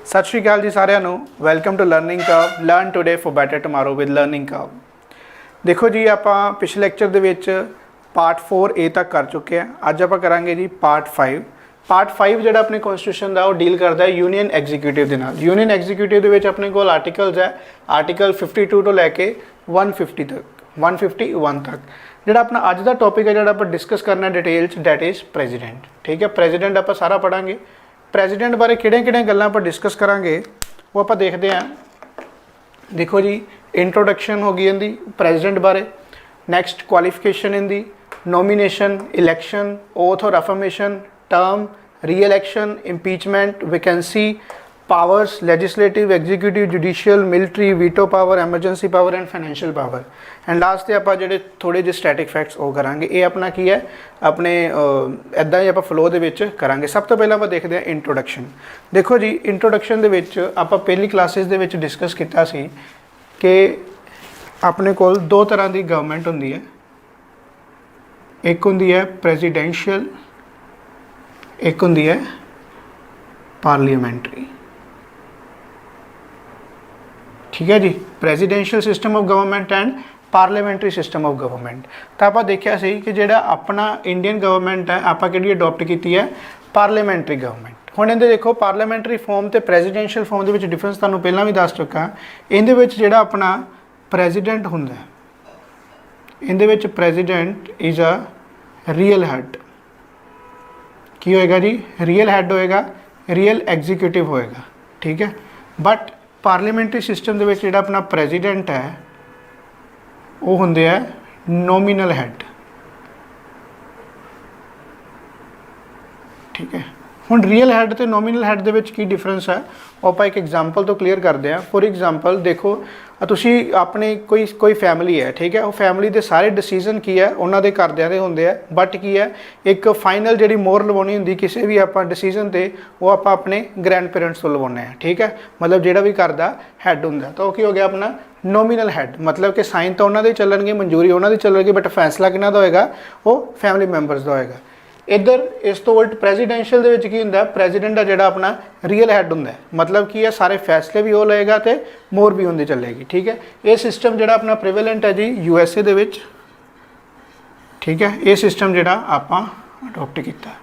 सत श्री अकाल जी सारिਆਂ ਨੂੰ welcome to Learning Curve learn today for better tomorrow with Learning Curve. ਦੇਖੋ ਜੀ ਆਪਾਂ ਪਿਛਲੇ ਲੈਕਚਰ ਦੇ ਵਿੱਚ ਪਾਰਟ 4A ਤੱਕ ਕਰ ਚੁੱਕੇ ਆ। ਅੱਜ ਆਪਾਂ ਕਰਾਂਗੇ ਜੀ ਪਾਰਟ 5। ਪਾਰਟ 5 ਜਿਹੜਾ ਆਪਣੇ ਕਨਸਟੀਟਿਊਸ਼ਨ ਦਾ ਉਹ ਡੀਲ ਕਰਦਾ ਹੈ ਯੂਨੀਅਨ ਐਗਜ਼ੀਕਿਊਟਿਵ ਦੇ ਨਾਲ। ਯੂਨੀਅਨ ਐਗਜ਼ੀਕਿਊਟਿਵ ਦੇ ਵਿੱਚ ਆਪਣੇ ਕੋਲ ਆਰਟੀਕਲਸ ਹੈ, ਆਰਟੀਕਲ 52 ਤੋਂ ਲੈ ਕੇ 150 ਤੱਕ 151 ਤੱਕ। ਜਿਹੜਾ ਆਪਣਾ ਅੱਜ ਦਾ ਟੌਪਿਕ ਹੈ ਜਿਹੜਾ ਆਪਾਂ ਡਿਸਕਸ ਕਰਨਾ डिटेल च डैट इज़ प्रेजिडेंट। ठीक है, प्रेजिडेंट ਆਪਾਂ ਸਾਰਾ ਪੜਾਂਗੇ। ਪ੍ਰੈਜ਼ੀਡੈਂਟ ਬਾਰੇ ਕਿਹੜੀਆਂ ਗੱਲਾਂ ਆਪਾਂ ਡਿਸਕਸ ਕਰਾਂਗੇ ਉਹ ਆਪਾਂ ਦੇਖਦੇ ਹਾਂ। ਦੇਖੋ ਜੀ ਇੰਟਰੋਡਕਸ਼ਨ ਹੋ ਗਈ ਇਹਦੀ ਪ੍ਰੈਜ਼ੀਡੈਂਟ ਬਾਰੇ। ਨੈਕਸਟ ਕੁਆਲੀਫਿਕੇਸ਼ਨ ਇਹਦੀ, ਨੋਮੀਨੇਸ਼ਨ, ਇਲੈਕਸ਼ਨ, ਓਥ ਔਰ affirmation, term, re-election, impeachment, vacancy, powers, legislative, executive, judicial, military, veto power, emergency power and financial power. And last आप जो थोड़े जे स्टैटिक फैक्ट्स वो करांगे। ये अपना की है अपने इदा ही आप फ्लो के करांगे। सब तो पहले आप देखते हैं इंट्रोडक्शन। देखो जी इंट्रोडक्शन के आप पहली क्लासेस के डिस्कस किया सी कि अपने कोल दो तरह की गवर्नमेंट होंदी है। एक होंदी है प्रेजिडेंशियल, एक होंदी है पार्लीमेंटरी। ठीक है जी, presidential system of government and parliamentary system of government. तो आप देखा सी कि जोड़ा अपना इंडियन गवर्नमेंट है आप अडोप्ट की है पार्लीमेंटरी गवर्नमेंट। हुण इहदे देखो पार्लीमेंटरी फॉर्म तो प्रेजिडेंशियल फॉर्म के डिफरेंस तुहानूं पहलां भी दस चुका। इहदे जोड़ा अपना प्रेजिडेंट हुंदा इहदे विच president is a real head. की होएगा जी? रियल हैड होएगा, रियल एग्जीक्यूटिव होएगा। ठीक है, बट पार्लीमेंटरी सिस्टम के जोड़ा अपना प्रेजिडेंट है वो होंगे है नॉमिनल हैड। ठीक है, हुण रियल हैड तो नॉमिनल हैड दे विच की डिफरेंस है वो आप एक एग्जाम्पल तो क्लीयर करते हैं। फॉर एग्जाम्पल देखो तुसी अपने कोई फैमिली है, ठीक है, वो फैमिली के सारे डिसीजन की है उन्होंने घरदियां दे होंदे है, बट की है एक फाइनल जी मोहर लवानी होंदी किसी भी आप डिसीजन से वो आप अपने ग्रैंड पेरेंट्स तो लवाने हैं। ठीक है, मतलब जोड़ा भी घर का हैड होंदा तो की हो गया अपना नॉमिनल हैड। मतलब कि साइन तो उन्होंने चलणगे, मंजूरी उन्होंने चलेगी, बट फैसला किहदा दा होएगा वो फैमिली मैंबरस का होएगा। इधर इस तो उल्ट प्रेजिडेंशियल दे विच की हुंदा प्रेजिडेंट जोड़ा अपना रियल हैड हुंदा, मतलब की है सारे फैसले भी वो लेगा तो मोहर भी होंदी चलेगी। ठीक है, ये सिस्टम जोड़ा अपना प्रिवेलेंट है जी USA दे विच। ठीक है, ये सिस्टम जोड़ा आपां अडोप्ट किया।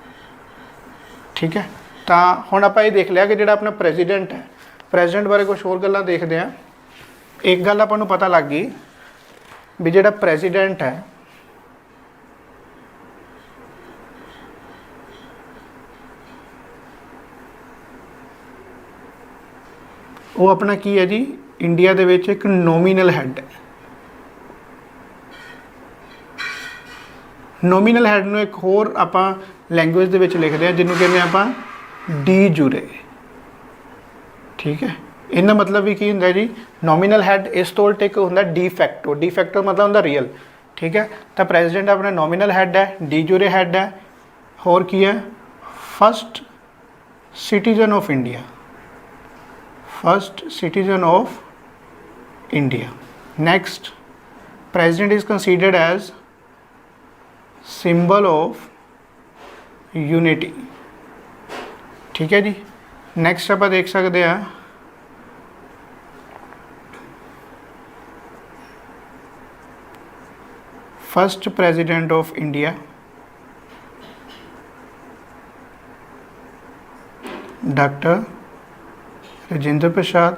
ठीक है, तो हुण आपां ये देख लिया कि जोड़ा अपना प्रेजिडेंट है, प्रेजिडेंट बारे कुछ होर गल्लां देखते हैं। एक गल आपां नूं पता लग गई भी जोड़ा प्रेजिडेंट है वो अपना की है जी इंडिया दे विच एक नॉमिनल हैड है। नॉमिनल हैड नूं एक होर आपां लैंगुएज दे विच लिखते हैं जिन्हों कहते हैं आपां डी जूरे। ठीक है, इनका मतलब भी की हुंदा जी नॉमिनल हैड। इस तो उल्ट एक हुंदा डी फैक्टो। डी फैक्टो मतलब हुंदा रियल। ठीक है, तो प्रेजिडेंट अपना नॉमिनल हैड है, डी जूरे हैड है, होर की है first citizen of India, first citizen of India. Next president is considered as symbol of unity. ठीक है जी, नेक्स्ट आप देख सकते हैं first president of India doctor Rajendra Prasad.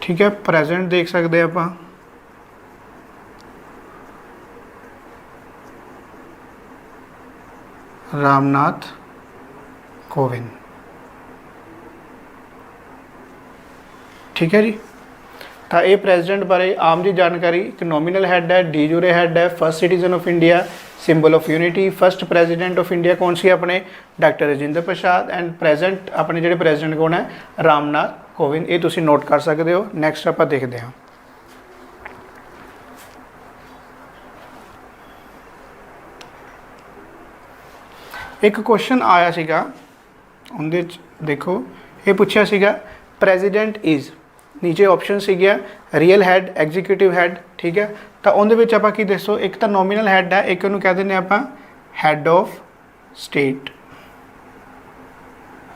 ठीक है, प्रेजेंट देख सकते हैं आप रामनाथ कोविंद। ठीक है जी, तो ये प्रेजिडेंट बारे आम जी जानकारी। एक नॉमिनल हैड है, डी जूरे हैड है, first citizen of India, symbol of unity, first president of India कौन सी अपने doctor Rajendra Prasad, and present अपने जो प्रेजिडेंट कौन है रामनाथ कोविंद। ये तुसी नोट कर सकते हो। नैक्सट आप देखते हैं एक क्वेश्चन आया सीगा उनदे देखो ये पूछा सीगा प्रेजिडेंट इज़ नीचे ऑप्शन सी गया रियल हैड एग्जीक्यूटिव हैड। ठीक है, तो उनके आप दसो एक तो नॉमिनल हैड है, एक कह दें आप had of state,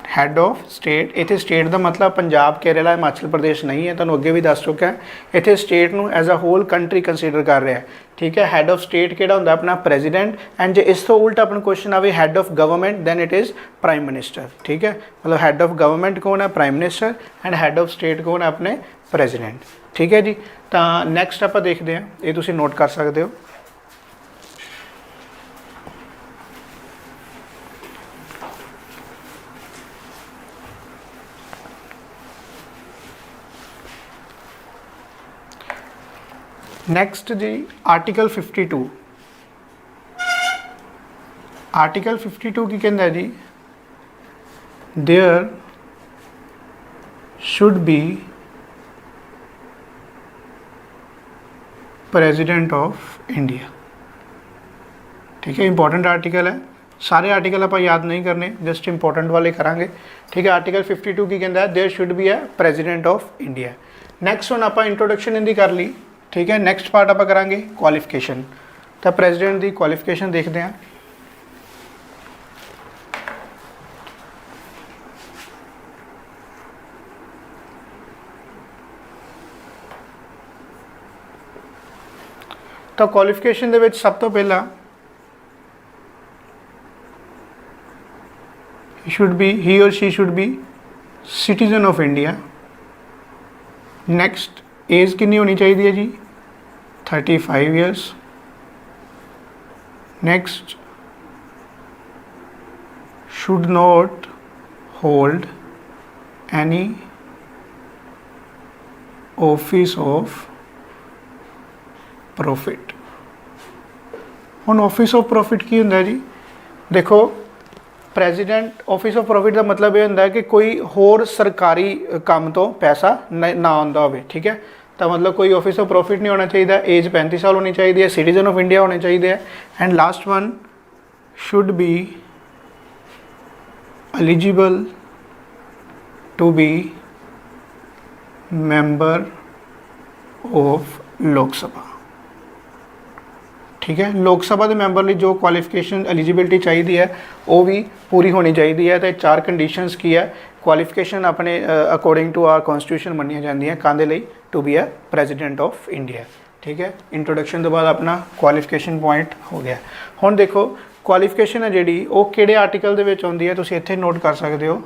had of state. इत्थे स्टेट का मतलब पंजाब, केरला, हिमाचल प्रदेश नहीं है, तुहानूं अगे भी दस चुका है। इत्थे स्टेट नूं as a whole country consider कर रहा है, ठीक है। हैड ऑफ स्टेट किहड़ा हुंदा अपना प्रेजिडेंट, एंड जे इस तो उल्टा अपन क्वेश्चन आवे head of government then it is prime minister, ठीक है। मतलब हैड ऑफ गवर्नमेंट कौन है? Prime minister, and head of state कौन है? अपने प्रेजिडेंट, ठीक है जी। तो नैक्सट आप देखते हैं, ये तुसीं नोट कर सकते हो। नैक्सट जी आर्टिकल 52। आर्टिकल 52 की कहता है जी, there should be president of India, ठीक है। इंपॉर्टेंट आर्टिकल है, सारे आर्टिकल आप याद नहीं करने, जस्ट इंपॉर्टेंट वाले करांगे, ठीक है। आर्टिकल 52 की कहता है there should be a president of India. Next हुण आप इंट्रोडक्शन इनकी कर ली, ठीक है। नैक्सट पार्ट आप करांगे क्वालिफिकेशन। तो प्रेजिडेंट की क्वालिफिकेशन देखते हैं। तो क्वालिफिकेशन दे विच सब तो पहला he or she should be citizen of India. Next age कितनी होनी चाहिए है जी? 35 years. Next should not hold any office of profit. हुण ऑफिस ऑफ प्रॉफिट की हुंदा जी? देखो प्रेजिडेंट ऑफिस ऑफ प्रॉफिट का मतलब ये होंदा है कि कोई होर सरकारी काम तो पैसा ना आंदा होवे, ठीक है। तो मतलब कोई ऑफिस ऑफ प्रॉफिट नहीं होना चाहिए, एज 35 साल होनी चाहिए, सिटीजन ऑफ इंडिया होने चाहिए, and last one should be eligible to be member of Lok Sabha, ठीक है। लोक सभा के मैंबर लिए जो क्वालिफिकेशन एलिजिबिलिटी चाहिए है वो भी पूरी होनी चाहिए है। तो 4 कंडीशनस की है क्वालिफिकेशन अपने अकॉर्डिंग टू आर कॉन्स्टिट्यूशन मनिया जांदियां काहदे लई to be a president of India, ठीक है। इंट्रोडक्शन तो बाद अपना क्वालिफिकेशन पॉइंट हो गया। हुण देखो क्वालिफिकेशन है जिहड़ी वो किहड़े आर्टिकल दे विच आउंदी है, तुसीं इत्थे नोट कर सकते हो,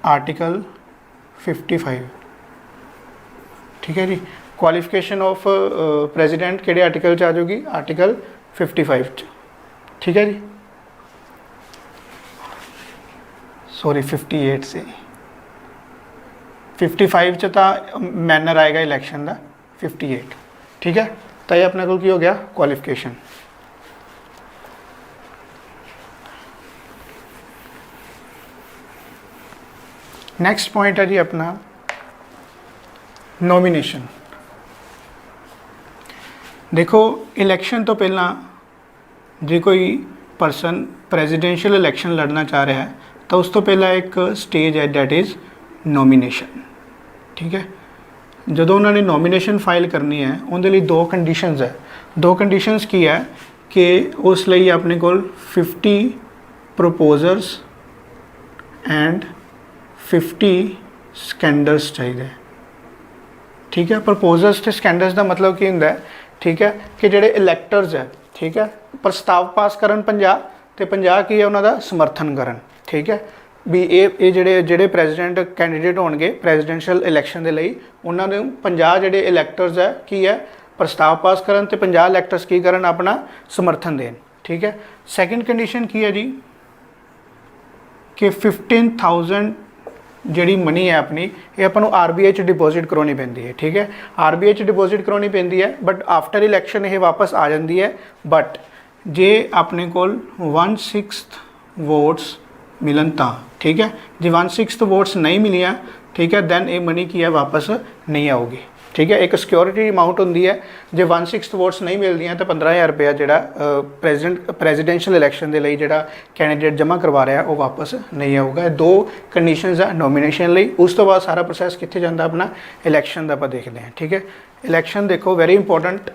आर्टिकल 55, ठीक है जी। क्वालिफिकेशन ऑफ प्रेजिडेंट किहड़े आर्टिकल च आ जाऊगी? आर्टिकल 55 च, ठीक है जी। सॉरी 58 से 55 च तो मैनर आएगा इलैक्शन का 58, ठीक है। तो ये अपने को की हो गया क्वालिफिकेशन। नेक्स्ट पॉइंट है जी अपना नॉमिनेशन। देखो इलैक्शन तो पहला जो कोई परसन प्रेजिडेंशियल इलैक्शन लड़ना चाह रहा है तो उस तो पहला एक स्टेज है डैट इज़ नॉमिनेशन, ठीक है। जो उन्होंने नॉमिनेशन फाइल करनी है उनके लिए 2 कंडीशनस है। 2 कंडीशनस की है कि उस लिए अपने को 50 प्रपोजर्स एंड 50 स्कैंडल्स चाहिए, ठीक है। प्रपोजर्स तो स्कैंडल्स का मतलब की होंदा है, ठीक है, कि जोड़े इलैक्टर्स है, ठीक है, प्रस्ताव पास करन 50 तो 50 की है उन्होंने समर्थन करन, ठीक है। भी ये जोड़े प्रेजिडेंट कैंडीडेट होणगे प्रेजिडेंशियल इलैक्शन के लिए उन्होंने 50 जोड़े इलैक्टर्स है की है प्रस्ताव पास करन तो 50 इलैक्टर्स की करन अपना समर्थन देन, ठीक है। सैकेंड कंडीशन की है जी कि 15,000 जी मनी है अपनी ये अपन RBI च डिपोजिट करवानी पैंदी है, ठीक है। RBI च डिपोजिट करवानी पैंदी है बट आफ्टर इलैक्शन ये वापस आ जाती है। बट जे अपने को 1/6 वोट्स मिलन ता, ठीक है। जो 1/6 वोट्स नहीं मिलिया, ठीक है, दैन ये मनी की है वापस नहीं आऊगी, ठीक है। एक सिक्योरिटी अमाउंट होंगी है, जो 1/6 वोट्स नहीं मिलती तो 15,000 रुपया जोड़ा प्रेजिडेंशियल इलैक्शन के लिए जोड़ा कैंडीडेट जमा करवा रहा है वो वापस नहीं आऊगा। 2 कंडीशनस है नॉमिनेशन लिए। उस तो बाद सारा प्रोसैस कितने जाता अपना इलैक्शन का आप देखते हैं, ठीक है। इलैक्शन देखो वेरी इंपॉर्टेंट,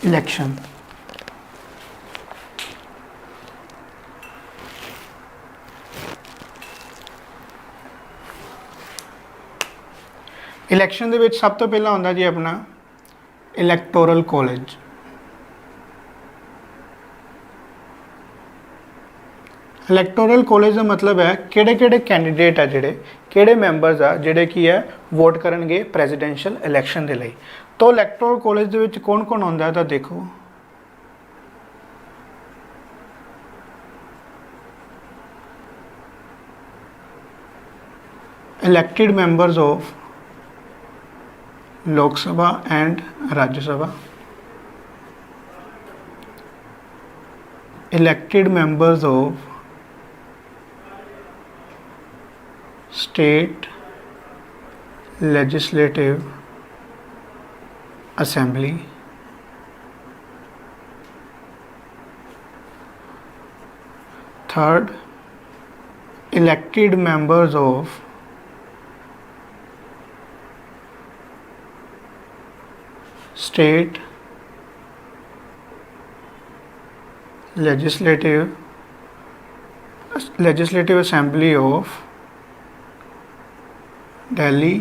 इलैक्शन। इलैक्शन दे विच सब तो पहला होंदा जी अपना इलैक्टोरल कॉलेज। इलैक्टोरल कॉलेज का मतलब है किहड़े किहड़े कैंडीडेट है जिहड़े किहड़े मैंबर्स आ जिहड़े की है वोट करनगे प्रेजिडेंशियल इलैक्शन दे लई। तो इलैक्टोरल कॉलेज दे विच कौन कौन होंदा है तो देखो elected members of Lok Sabha and Rajya सभा, elected members of state legislative assembly, third elected members of state legislative assembly of Delhi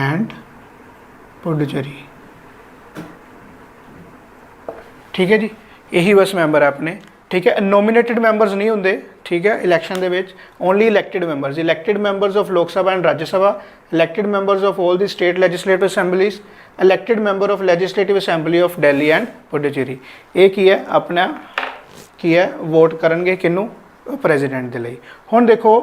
and Puducherry. ठीक है जी, यही बस मैंबर है अपने। ठीक है, नोमीनेटेड मैंबर्स नहीं होंगे। ठीक है, इलैक्शन दे विच only elected members of Lok Sabha and Rajya Sabha, elected members of all the state legislative assemblies, elected member of legislative assembly of Delhi and Puducherry. ये की है अपना की है वोट करनगे किनू प्रेजिडेंट के लिए। हुण देखो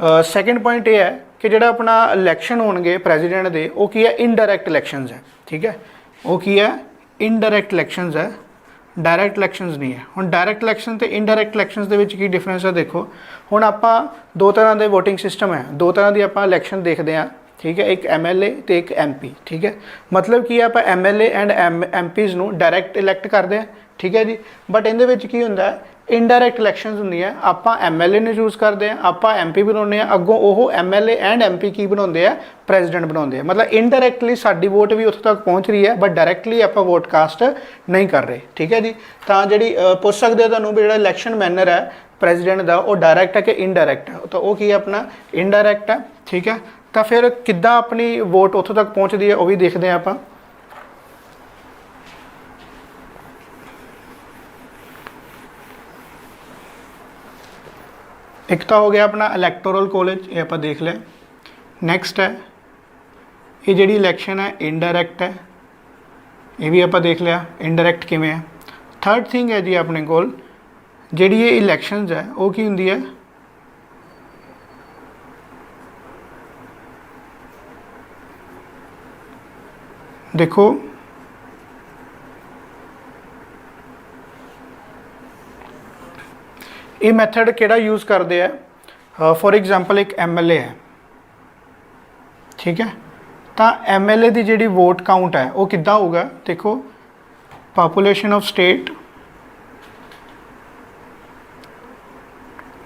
सैकेंड पॉइंट ये है कि जो अपना इलैक्शन होणगे प्रेजिडेंट के वो की है इनडायरैक्ट इलैक्शंस है। ठीक है, वो की है इनडायरैक्ट इलैक्शंस है, डायरैक्ट इलैक्शंस नहीं है। हुण डायरैक्ट इलैक्शन तो इनडायरैक्ट इलैक्शंस दे विच की डिफरेंस है देखो। हुण आपां दो तरह के वोटिंग सिस्टम है, दो तरह की आपां इलैक्शन देखते हैं। ठीक है, एक MLA तो एक MP। ठीक है, मतलब कि आप MLA एंड MPs नूं डायरैक्ट इलैक्ट करते हैं। ठीक है जी, बट इहदे विच की हुंदा है इनडायरैक्ट इलैक्शंस हुंदी है। आपां MLA ने चूज़ करते हैं, आपां MP बनाउने हैं, अगों ओह MLA एंड MP की बनाउंदे आ प्रेजिडेंट बनाउंदे आ। मतलब इनडायरैक्टली साडी वोट भी उत्थे तक पहुँच रही है बट डायरैक्टली आपां वोट कास्ट नहीं कर रहे। ठीक है जी, तो जिहड़ी पुछ सकदे हो तुहानूं भी जिहड़ा इलैक्शन मैनर है प्रेजिडेंट का वो डायरैक्ट है कि इनडायरैक्ट है, तो वो की है अपना इनडायरैक्ट है। ठीक है, तो फिर किद्दां अपनी वोट उत्थों तक पहुँचती है वो भी देखते हैं आप। एक तो हो गया अपना इलैक्टोरल कॉलेज, ये आप देख लिया। नैक्सट है ये जी इलैक्शन है इनडायरैक्ट है, ये भी आप देख लिया इनडायरैक्ट किवें है। थर्ड थिंग है जी अपने कोल जिहड़ी ये इलैक्शंस है वो की हुंदी है देखो ये मैथड केड़ा यूज़ करते हैं। फॉर एग्जांपल एक MLA है। ठीक है, तो MLA की जी वोट काउंट है वो किद्दां होगा देखो, पॉपुलेशन ऑफ स्टेट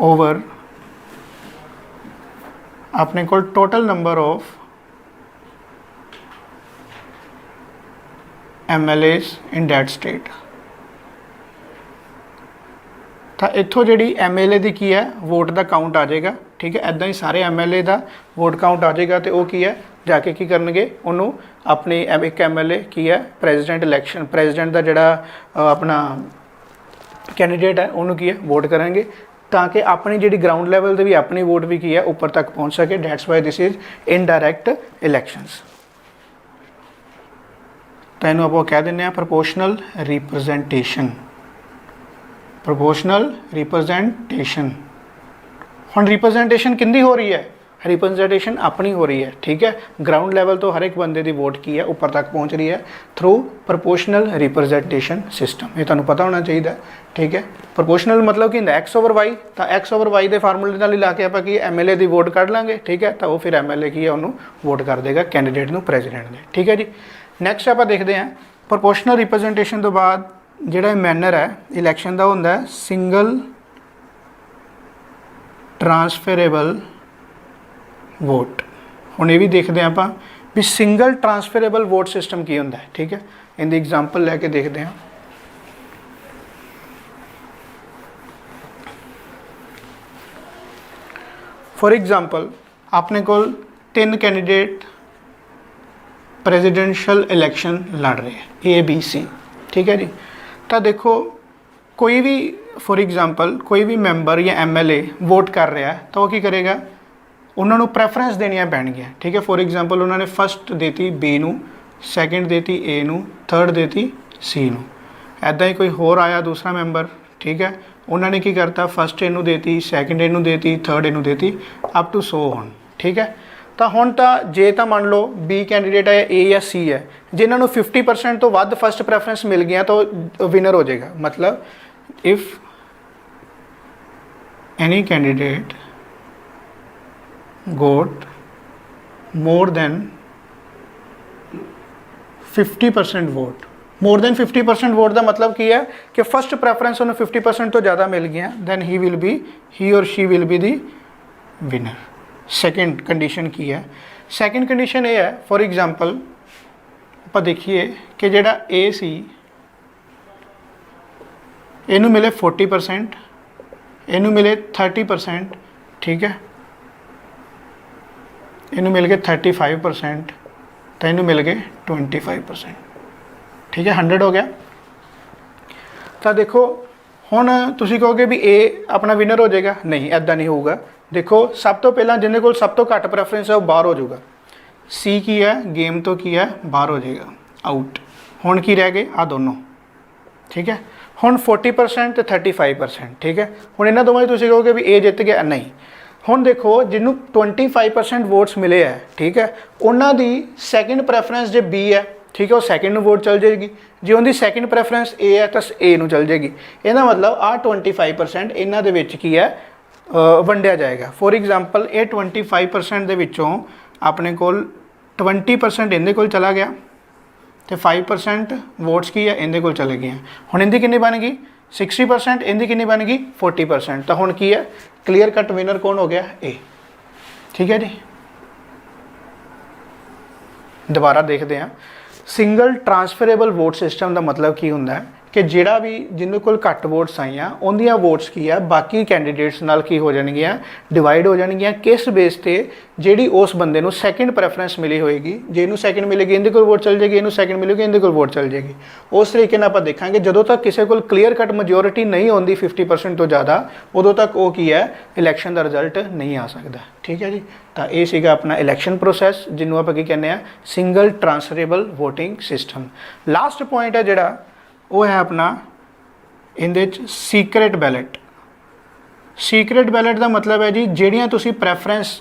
ओवर अपने को total number of MLAs in that state. तो इत्थों जी MLA की की है वोट का काउंट आ जाएगा। ठीक है, इदा ही सारे MLA का वोट काउंट आ जाएगा तो वो की है जाके की करनगे उन्होंने अपनी एक MLA की है प्रेजिडेंट इलैक्शन प्रेजिडेंट का जोड़ा अपना कैंडीडेट है उन्होंने की है वोट करेंगे ताकि अपनी जी ग्राउंड लैवल पर भी अपनी वोट भी की है ऊपर तक पहुँच सके। That's why this is indirect elections. तो इन्हों आप कह दें प्रोपोर्शनल रिप्रजेंटेशन। प्रोपोर्शनल रिप्रजेंटेशन हुण रिप्रजेंटेशन किंदी हो रही है, रिप्रजेंटेशन अपनी हो रही है। ठीक है, ग्राउंड लैवल तो हर एक बंदे की वोट की है ऊपर तक पहुँच रही है थ्रू प्रोपोर्शनल रिप्रजेंटेशन सिस्टम। ये तुहानूं पता होना चाहिए। ठीक है, प्रोपोर्शनल मतलब कि X/Y, तो X/Y के फार्मूले नाल ला के आप कि MLA की वोट कढ़ लाँगे। ठीक है, तो वो फिर MLA की है उन्होंने वोट कर देगा कैंडीडेट नूं प्रेजिडेंट ने। ठीक है जी, नैक्सट आप देखते हैं प्रोपोर्शनल रिप्रजेंटेशन तो बाद जिहड़ा मैनर है इलैक्शन का होंदा है सिंगल ट्रांसफेरेबल वोट। हुण ये भी देखते हैं आप भी सिंगल ट्रांसफरेबल वोट सिस्टम की होंदा है। ठीक है, इनकी एग्जाम्पल लैके देखते हैं। फॉर एग्जाम्पल अपने को 3 कैंडीडेट प्रेजिडेंशियल इलैक्शन लड़ रहे हैं ABC। ठीक है जी, तो देखो कोई भी फॉर एग्जाम्पल कोई भी मैंबर या MLA वोट कर रहा है तो वो की करेगा, उन्होंने प्रैफरेंस देनियां पैणगियां। ठीक है, फॉर एग्जाम्पल उन्होंने फस्ट देती B नू, सैकेंड देती A नू, थर्ड देती C नू। ऐदा ही कोई होर आया दूसरा मैंबर, ठीक है, उन्होंने की करता फस्ट इनू देती, सैकेंड इनू देती, थर्ड इनू देती, अप टू सो ऑन। ठीक है, तो हुण तो जे तो मान लो B कैंडीडेट है A या C है, जिन्होंने 50% तो वध फस्ट प्रैफरेंस मिल गया तो विनर हो जाएगा। मतलब if any candidate got more than 50% vote, more than 50% vote का मतलब की है कि फस्ट प्रैफरेंस उन्हें 50% तो ज़्यादा मिल गया, then he or she will be the winner. Second condition की है, सैकेंड कंडीशन ये है फॉर एग्जाम्पल आप देखिए कि जेड़ा A सी इनू मिले 40%, इनू मिले 30%, ठीक है, इनू मिल गए 35%, तो इनू मिल गए 25%। ठीक है, 100 हो गया। तो देखो हुण तुसीं कहोगे भी A अपना विनर हो जाएगा, नहीं ऐदा नहीं होगा। देखो सब तो पहला जिन्हें को सब तो घट प्रैफरेंस है वो बाहर हो जाऊगा, C की है गेम तो की है बाहर हो जाएगा, आउट। हुण की रह गए आ दोनों। ठीक है, हुण 40% तो 35%। ठीक है, हुण इन्हां दोवां तुसीं कहोगे भी A जित गया, नहीं। हुण देखो जिन्हों 25% वोट्स मिले है, ठीक है, उन्हों की सैकेंड प्रैफरेंस जो B है, ठीक है, वो सैकेंड वोट चल जाएगी। जे उनकी सैकेंड प्रैफरेंस A है तो A नूं चल जाएगी। इहदा मतलब आ 25% इन्हां दे विच की है वंडिया जाएगा। फॉर एग्जाम्पल ये 25% दे विचों अपने कोल 20% इहदे कोल चला गया तो 5% वोट्स की है इहदे कोल चले गए। हुण इहदी कितनी बन गई 60%, इहदी कितनी बन गई 40%। तो हुण की है क्लीयर कट विनर कौन हो गया A। ठीक है जी, दोबारा देखते हैं। सिंगल ट्रांसफरेबल वोट सिस्टम का मतलब की होंदा है कि जिहड़ा भी जिन्होंने कोल घट वोट्स आईयां उन्दियां वोट्स की है बाकी कैंडीडेट्स नाल की हो जाणगियां, डिवाइड हो जाणगियां। किस बेस ते जिहड़ी उस बंदे नूं सैकेंड प्रैफरेंस मिली होएगी, जे इहनूं सैकेंड मिलेगी इहदे कोल वोट चल जाएगी, इहनूं सैकेंड मिलेगी इहदे कोल वोट चल जाएगी। उस तरीके नाल आपां देखांगे जदों तक किसी कोल क्लीयर कट मेजोरिटी नहीं होंदी 50% तो ज़्यादा, उदों तक वो की है इलैक्शन का रिजल्ट नहीं आ सकता। ठीक है जी, तो ये सीगा अपना इलैक्शन प्रोसैस जिन्हों आपां की कहने आ single transferable voting system. Last point है जिहड़ा वो है अपना इहदे सीक्रेट बैलेट। सीक्रेट बैलेट का मतलब है जी जिहड़ियां तुसीं प्रैफरेंस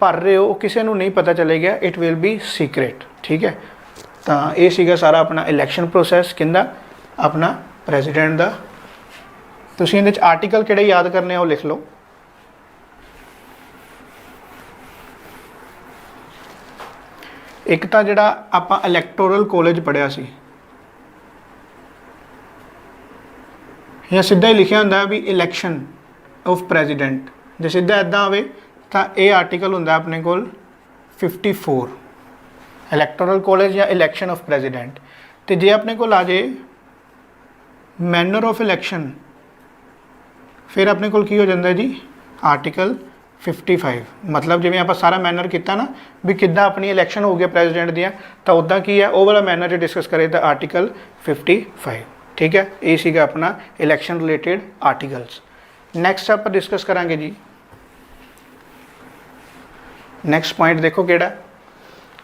भर रहे हो किसी को नहीं पता चलेगा, इट विल बी सीक्रेट। ठीक है, तो ये सीगा सारा अपना इलैक्शन प्रोसैस किंदा अपना प्रेजिडेंट का। तुसीं इहदे आर्टिकल किहड़े याद करने वो लिख लो। एक तो जिहड़ा आपां इलैक्टोरल कॉलेज पढ़िया सी, या सीधा ही लिखा होंदा भी इलैक्शन ऑफ प्रेजिडेंट। जो सीधा इदा आवे तो ये आर्टिकल होंदा अपने कोल 54 इलैक्टोरल कॉलेज या इलैक्शन ऑफ प्रेजिडेंट। तो जे अपने को आ जाए मैनर ऑफ इलैक्शन, फिर अपने कोल की हो जाता है जी आर्टिकल 55। मतलब जिवें आप सारा मैनर किया ना भी किद्दां अपनी इलैक्शन हो गया प्रेजिडेंट दियां, तो उदा की है वो वाला मैनर जो डिस्कस करे तो आर्टिकल 55। ठीक है, ये सीगा अपना इलैक्शन रिलेटेड आर्टिकल्स। नैक्सट आप डिस्कस करांगे जी। नैक्सट पॉइंट देखो केड़ा,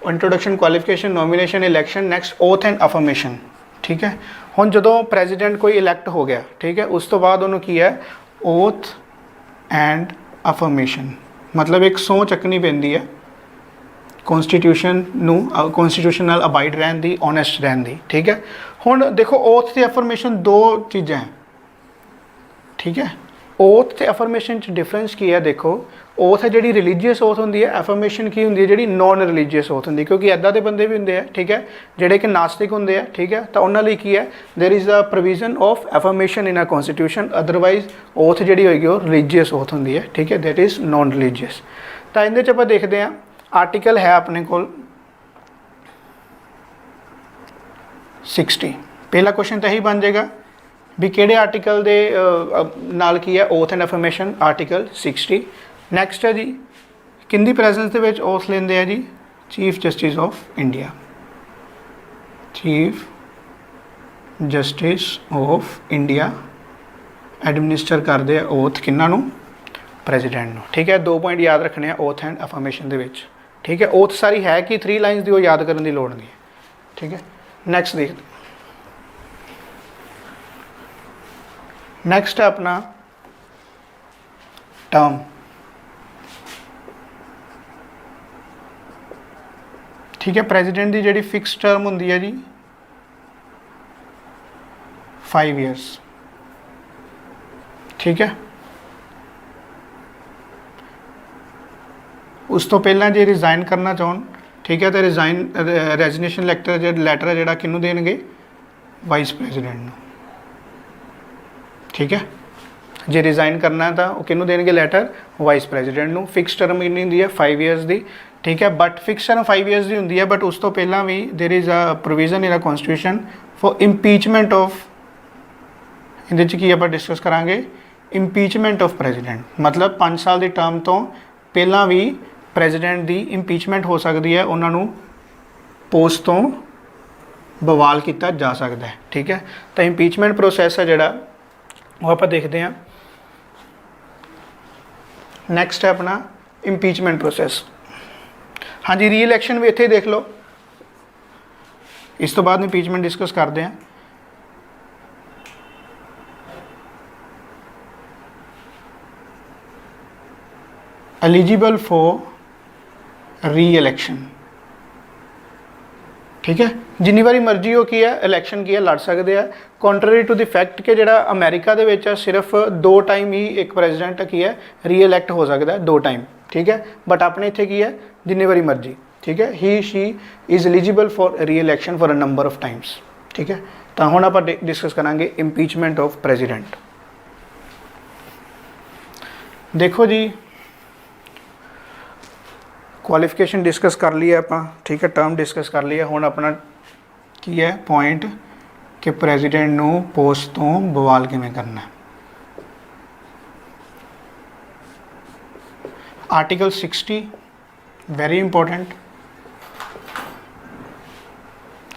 introduction qualification nomination election. Next oath and affirmation. ठीक है, हुण जदों प्रेजिडेंट कोई इलैक्ट हो गया, ठीक है, उस तो बाद उन्होंने की है ओथ एंड अफर्मेशन। मतलब एक सौं चकनी पैंदी है कॉन्स्टिट्यूशन नूं, कॉन्स्टिट्यूशन नाल अबाइड रहन दी, ऑनेस्ट रहन दी। ठीक है, हुण देखो ओथ ते अफर्मेशन दो चीज़ां हैं। ठीक है, ओथ ते अफर्मेशन च डिफरेंस की है। देखो ओथ है जिहड़ी रिलीजियस ओथ होंदी है, अफर्मेशन की होंदी है जिहड़ी नॉन रिलीजियस ओथ होंदी है। क्योंकि इदां दे बंदे भी होंदे हैं, ठीक है, जिहड़े कि नास्तिक होंदे हैं। ठीक है, तो उन्हां लई की है there is a provision of affirmation in a constitution. Otherwise oath जिहड़ी होएगी वो रिलीजियस ओथ होंदी है। ठीक है, दैट इज़ नॉन रिलीजियस। तो इहदे च आपां देखदे हां आर्टिकल है अपने कोल 60। पहला क्वेश्चन तो यही बन जाएगा भी किहड़े आर्टिकल दे नाल की है oath and affirmation, article 60। Next है जी किंदी प्रेजेंस दे विच ओथ लेंदे है जी chief justice of India, chief justice of India administer करते हैं ओथ किन्ना नूं, प्रेजिडेंट नूं। ठीक है, 2 पॉइंट याद रखने हैं ओथ एंड अफर्मेशन दे विच। ठीक है, ओथ सारी है कि 3 लाइन्स दी वो याद करने की लोड़ नहीं है। ठीक है, नैक्सट देखते, नैक्सट है अपना टर्म। ठीक है, प्रेजिडेंट की जी फिक्स टर्म होंगी है जी 5 ईयर्स। ठीक है, उस तो पहला जे रिजाइन करना चाहन, ठीक है, तो रेजिग्नेशन लैटर है जोड़ा किनू देंगे, वाइस प्रेजिडेंट नूं। ठीक है, जे रिजाइन करना है तो वो किनू देंगे लैटर, वाइस प्रेजिडेंट नूं। फिक्स टर्म कितनी होंगी है 5 ईयर्स की। ठीक है, बट फिक्स टर्म 5 ईयर्स की होंगी है, बट उस तो पहला भी there is a provision in a constitution for impeachment of, इहदे च की आप डिस्कस करांगे इंपीचमेंट ऑफ प्रेजिडेंट, मतलब 5 साल की टर्म तो पहला भी प्रेजिडेंट की इंपीचमेंट हो सकती है, उन्होंने पोस्ट तो बवाल किया जा सकता है। ठीक है, तो इंपीचमेंट प्रोसैस है जोड़ा वो आप देखते हैं। नैक्सट है अपना इंपीचमेंट प्रोसैस। हाँ जी, री इलैक्शन भी इत्थे देख लो, इस तो बाद इंपीचमेंट डिस्कस करते हैं। एलिजिबल फॉर री इलैक्शन। ठीक है, जिन्नी बारी मर्जी हो की है इलैक्शन की है लड़ सकते हैं, कॉन्ट्ररी टू द फैक्ट कि जो अमेरिका दे विच सिर्फ 2 टाइम ही एक प्रेजिडेंट की है री इलैक्ट हो सकता है, 2 टाइम। ठीक है, बट अपने इत्थे की है जिन्नी बारी मर्जी। ठीक है, he she is eligible for re-election for a number of times. ठीक है, तो हुण आपां डिस्कस करांगे इंपीचमेंट ऑफ प्रेजिडेंट। देखो जी, क्वालिफिकेशन डिस्कस कर ली है आप। ठीक है, टर्म डिस्कस कर लिया, हुण अपना की है पॉइंट कि प्रेजिडेंट नूं पोस्ट तो बवाल किवें करना। Article 60 very important,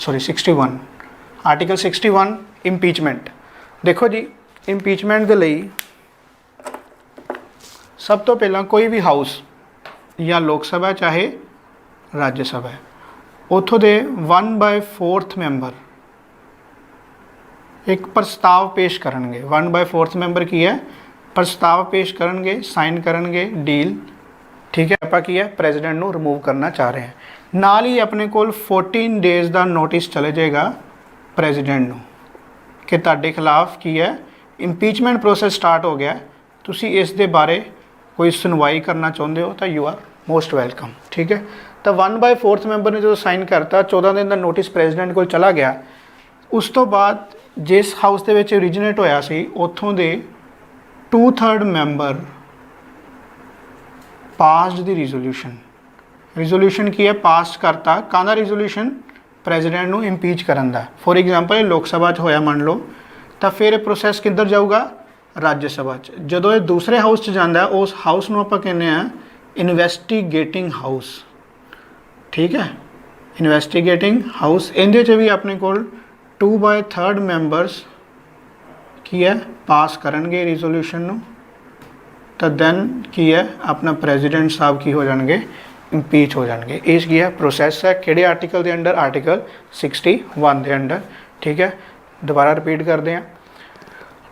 sorry 61, article 61 impeachment. देखो जी, इंपीचमेंट के लिए सब तो पहला कोई भी हाउस या लोक सभा चाहे राज्य सभा है, उतों के 1/4 मैंबर एक प्रस्ताव पेश करेंगे। 1/4 मैंबर की है प्रस्ताव पेश करेंगे, साइन करेंगे डील। ठीक है, आप की है प्रेजिडेंट नूं रिमूव करना चाह रहे हैं, नाल ही अपने कोल 14 डेज़ का नोटिस चले जाएगा प्रेजिडेंट नूं कि तुहाडे खिलाफ की है इंपीचमेंट प्रोसैस स्टार्ट हो गया, तुसी इस दे बारे कोई सुनवाई करना चाहते हो तो यू आर मोस्ट वेलकम। ठीक है, तो 1/4 मैंबर ने जो साइन करता 14 दिन का नोटिस प्रेजिडेंट को चला गया, उस तो बाद जिस हाउस के ओरिजिनेट होया सी उत्थों दे 2/3 मैंबर पासड दी रिजोल्यूशन की है पास करता, कहना रिजोल्यूशन प्रेजिडेंट नूं इंपीच करन दा। फॉर एग्जाम्पल लोक सभा च होया मान लो, तो फिर प्रोसैस किधर जाऊगा, राज्य सभा च। जदों ये दूसरे हाउस च जांदा है, उस हाउस नूं आपां कहने आ इन्वेस्टिगेटिंग हाउस। ठीक है, इन्वेस्टिगेटिंग हाउस, इहदे च भी अपने कोल 2/3 मैंबरस की है पास करनगे रिजोल्यूशन नूं, तो दैन की है अपना प्रेजिडेंट साहब की हो जाएंगे इंपीच हो जाएंगे। इस की है प्रोसैस है किहड़े आर्टिकल के अंडर, आर्टिकल 61 के अंडर। ठीक है, दोबारा रिपीट करते हैं,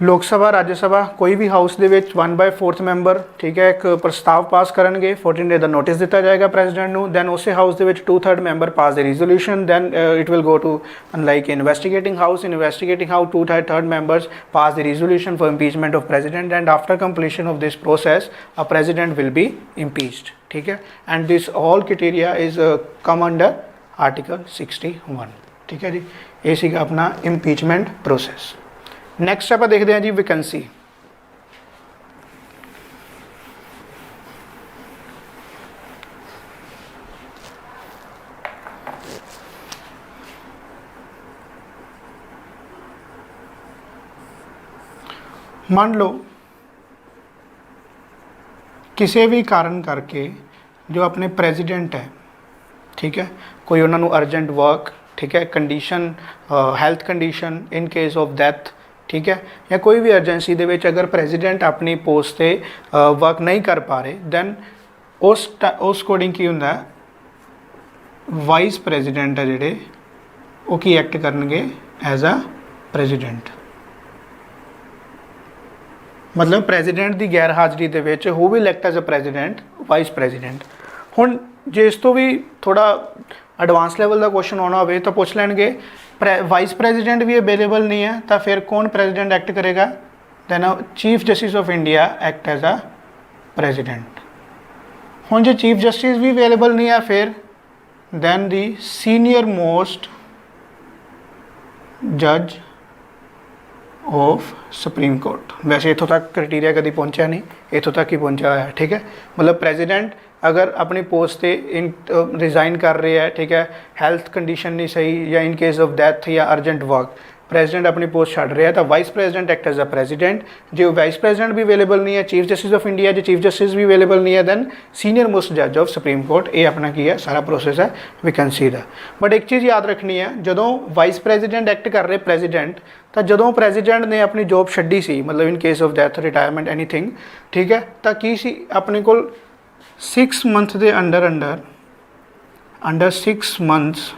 लोक सभा राज्य सभा कोई भी हाउस के 1/4 मैंबर, ठीक है, एक प्रस्ताव पास करेंगे, 14 डे का नोटिस दिता जाएगा प्रेजिडेंट नूं, दैन उस हाउस के 2/3 member pass the resolution, then it will go to unlike investigating house 2/3 members pass the resolution for impeachment of president, and after completion of this process a president will be impeached। ठीक है, and this all criteria is come under article 61। ठीक है जी, ये सीगा अपना impeachment process। Next आप देखते हैं जी वैकेंसी। मान लो किसी भी कारण करके जो अपने प्रेजिडेंट है, ठीक है, कोई उन्होंने अर्जेंट वर्क, ठीक है, condition, health condition, in case of death, ठीक है, या कोई भी अर्जेंसी दे विच अगर प्रेजिडेंट अपनी पोस्ट से वर्क नहीं कर पा रहे, दैन उस अकॉर्डिंग की हुंदा वाइस प्रेजिडेंट है जिहड़े वो की एक्ट करनगे एज अ प्रेजिडेंट। मतलब प्रेजिडेंट की गैर हाज़री दे विच who will act as a president, vice president. हुण जे इस तो भी थोड़ा एडवांस लैवल का क्वेश्चन आना हो तो पूछ लैणगे वाइस प्रेजिडेंट भी अवेलेबल नहीं है तो फिर कौन प्रेजिडेंट एक्ट करेगा? Then chief justice of India act as a president. हुण जो चीफ जस्टिस भी अवेलेबल नहीं है फिर दैन दी सीनियर मोस्ट जज ऑफ सुप्रीम कोर्ट। वैसे इतों तक क्राइटेरिया कभी पहुंचा नहीं, इतों तक ही पहुंचा हुआ है, ठीक है। मतलब प्रेजिडेंट अगर अपनी पोस्ट से इन रिज़ाइन कर रहे हैं, ठीक है, हेल्थ कंडीशन नहीं सही या इन केस ऑफ डेथ या अर्जेंट वर्क, प्रेजिडेंट अपनी पोस्ट छड़ रहे हैं तो vice president act as a president. जो वाइस प्रेजिडेंट भी अवेलेबल नहीं है, चीफ जस्टिस ऑफ इंडिया, जो चीफ जस्टिस भी अवेलेबल नहीं है, दैन सीनियर मोस्ट जज ऑफ सुप्रीम कोर्ट। ये अपना की है सारा प्रोसेस है वैकेंसी का। बट एक चीज़ याद रखनी है, जो वाइस प्रेजिडेंट एक्ट कर रहे प्रेजिडेंट, तो जो प्रेजिडेंट ने अपनी जॉब छड्डी सी, मतलब इन case of death, retirement, anything, ठीक है, तो की सी अपने को 6 मंथ के under 6 months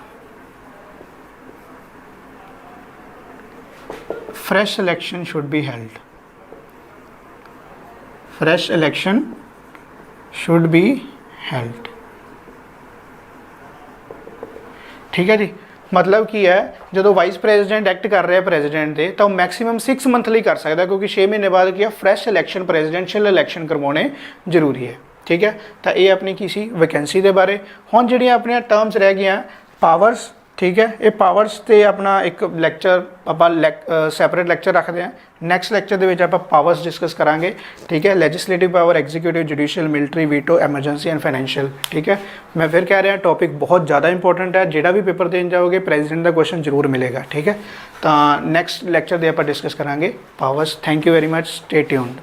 fresh election should be held, fresh election should be held, ठीक है जी। मतलब की है जो वाइस प्रेजिडेंट एक्ट कर रहे हैं प्रेजिडेंट के तो मैक्सीमम 6 मंथ ਲਈ कर सकता, क्योंकि 6 महीने बाद की फ्रैश इलैक्शन प्रेजिडेंशियल इलैक्शन करवाने जरूरी है, ठीक है। तो ये अपनी किसी वैकेंसी के बारे। हुण जिहड़ियां अपनी टर्म्स रह गई पावर्स, ठीक है, ये पावर्स ते अपना एक लैक्चर आपां सैपरेट लैक्चर रखते हैं। नैक्सट लैक्चर दे विच आपां पावर्स डिस्कस करांगे, ठीक है, legislative power, executive, judicial, military, veto, emergency and financial, ठीक है। मैं फिर कह रहा टॉपिक बहुत ज़्यादा इंपॉर्टेंट है, जिहड़ा भी पेपर देन जाओगे प्रेजिडेंट का क्वेश्चन जरूर मिलेगा, ठीक है। तो नैक्सट लैक्चर दे आपां डिस्कस करांगे powers. Thank you very much, stay tuned.